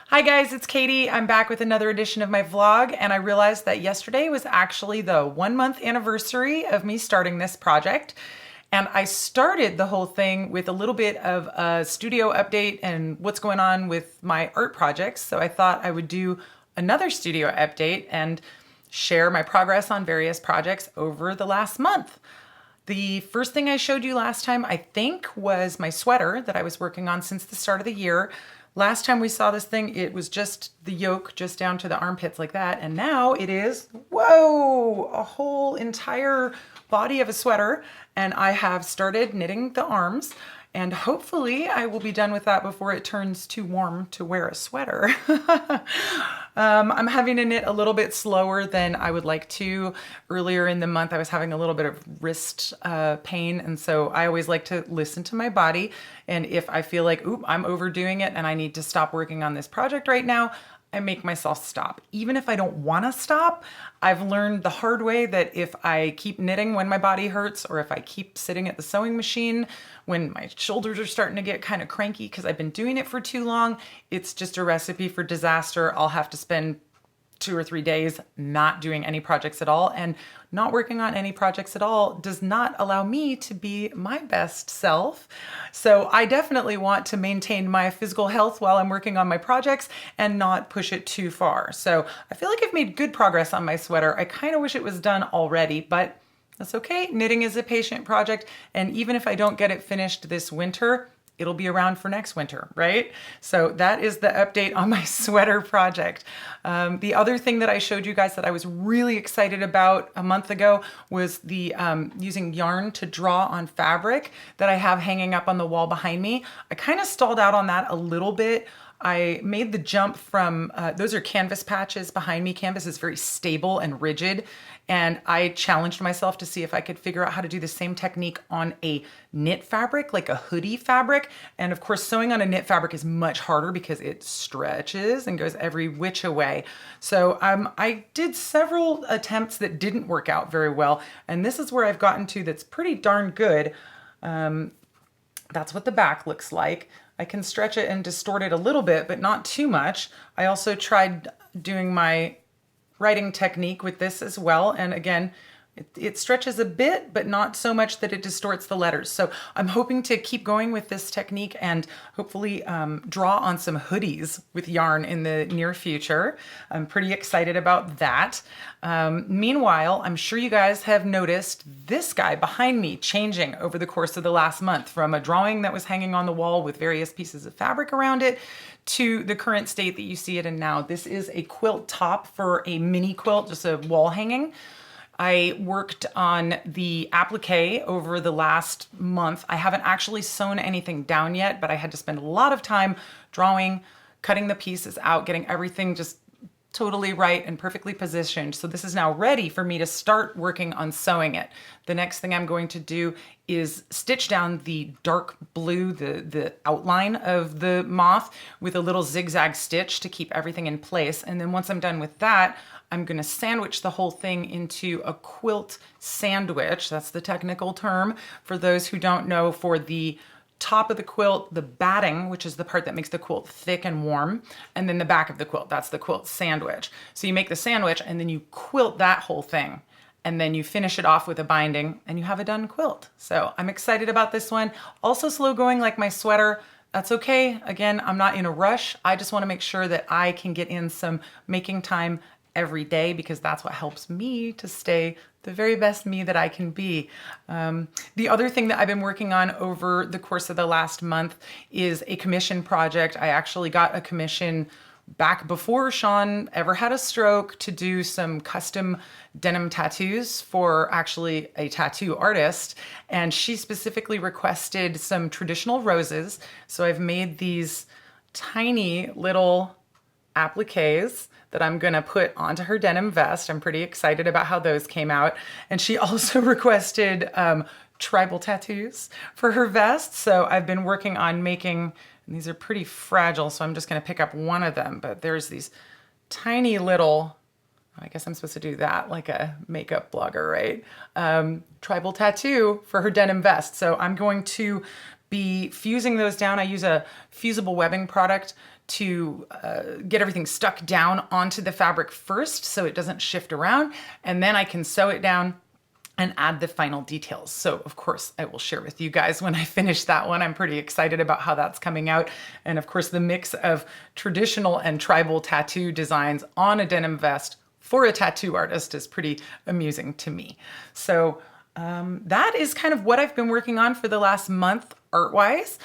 Hi guys, it's Katie. I'm back with another edition of my vlog, and I realized that yesterday was actually the 1 month anniversary of me starting this project. And I started the whole thing with a little bit of a studio update and what's going on with my art projects. So I thought I would do another studio update and share my progress on various projects over the last month. The first thing I showed you last time, I think, was my sweater that I was working on since the start of the year. Last time we saw this thing, it was just the yoke, just down to the armpits like that. And now it is, whoa, a whole entire body of a sweater. And I have started knitting the arms. And hopefully I will be done with that before it turns too warm to wear a sweater. I'm having to knit a little bit slower than I would like to. Earlier in the month, I was having a little bit of wrist pain. And so I always like to listen to my body. And if I feel like, oop, I'm overdoing it and I need to stop working on this project right now, I make myself stop. Even if I don't want to stop, I've learned the hard way that if I keep knitting when my body hurts, or if I keep sitting at the sewing machine when my shoulders are starting to get kind of cranky because I've been doing it for too long, it's just a recipe for disaster. I'll have to spend 2 or 3 days not doing any projects at all, and not working on any projects at all does not allow me to be my best self. So I definitely want to maintain my physical health while I'm working on my projects and not push it too far. So I feel like I've made good progress on my sweater. I kind of wish it was done already, but that's okay. Knitting is a patient project, and even if I don't get it finished this winter, it'll be around for next winter, right? So that is the update on my sweater project. The other thing that I showed you guys that I was really excited about a month ago was the using yarn to draw on fabric that I have hanging up on the wall behind me. I kind of stalled out on that a little bit. I made the jump from, those are canvas patches behind me. Canvas is very stable and rigid. And I challenged myself to see if I could figure out how to do the same technique on a knit fabric, like a hoodie fabric. And of course, sewing on a knit fabric is much harder because it stretches and goes every which way. So I did several attempts that didn't work out very well. And this is where I've gotten to that's pretty darn good. That's what the back looks like. I can stretch it and distort it a little bit, but not too much. I also tried doing my writing technique with this as well. And again, it stretches a bit, but not so much that it distorts the letters. So I'm hoping to keep going with this technique and hopefully draw on some hoodies with yarn in the near future. I'm pretty excited about that. Meanwhile, I'm sure you guys have noticed this guy behind me changing over the course of the last month, from a drawing that was hanging on the wall with various pieces of fabric around it to the current state that you see it in now. This is a quilt top for a mini quilt, just a wall hanging. I worked on the applique over the last month. I haven't actually sewn anything down yet, but I had to spend a lot of time drawing, cutting the pieces out, getting everything just totally right and perfectly positioned. So this is now ready for me to start working on sewing it. The next thing I'm going to do is stitch down the dark blue, the outline of the moth, with a little zigzag stitch to keep everything in place. And then once I'm done with that, I'm gonna sandwich the whole thing into a quilt sandwich. That's the technical term for those who don't know. For the top of the quilt, the batting, which is the part that makes the quilt thick and warm, and then the back of the quilt, that's the quilt sandwich. So you make the sandwich and then you quilt that whole thing, and then you finish it off with a binding and you have a done quilt. So I'm excited about this one. Also slow going like my sweater. That's okay. Again, I'm not in a rush. I just want to make sure that I can get in some making time every day, because that's what helps me to stay the very best me that I can be. The other thing that I've been working on over the course of the last month is a commission project. I actually got a commission back before Sean ever had a stroke to do some custom denim tattoos for actually a tattoo artist. And she specifically requested some traditional roses. So I've made these tiny little appliques that I'm gonna put onto her denim vest. I'm pretty excited about how those came out. And she also requested tribal tattoos for her vest. So I've been working on making, and these are pretty fragile, so I'm just gonna pick up one of them, but there's these tiny little, I guess I'm supposed to do that like a makeup blogger, right? Tribal tattoo for her denim vest. So I'm going to be fusing those down. I use a fusible webbing product to get everything stuck down onto the fabric first so it doesn't shift around, and then I can sew it down and add the final details. So of course I will share with you guys when I finish that one. I'm pretty excited about how that's coming out. And of course the mix of traditional and tribal tattoo designs on a denim vest for a tattoo artist is pretty amusing to me. So that is kind of what I've been working on for the last month art-wise.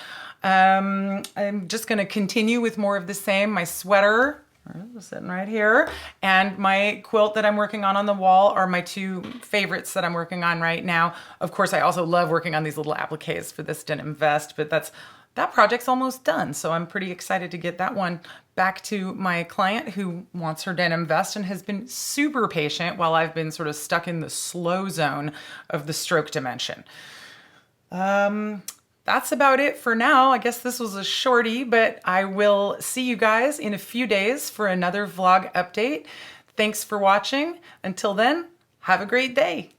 I'm just gonna continue with more of the same. My sweater, sitting right here, and my quilt that I'm working on the wall are my two favorites that I'm working on right now. Of course, I also love working on these little appliques for this denim vest, but that project's almost done. So I'm pretty excited to get that one back to my client who wants her denim vest and has been super patient while I've been sort of stuck in the slow zone of the stroke dimension. That's about it for now. I guess this was a shorty, but I will see you guys in a few days for another vlog update. Thanks for watching. Until then, have a great day.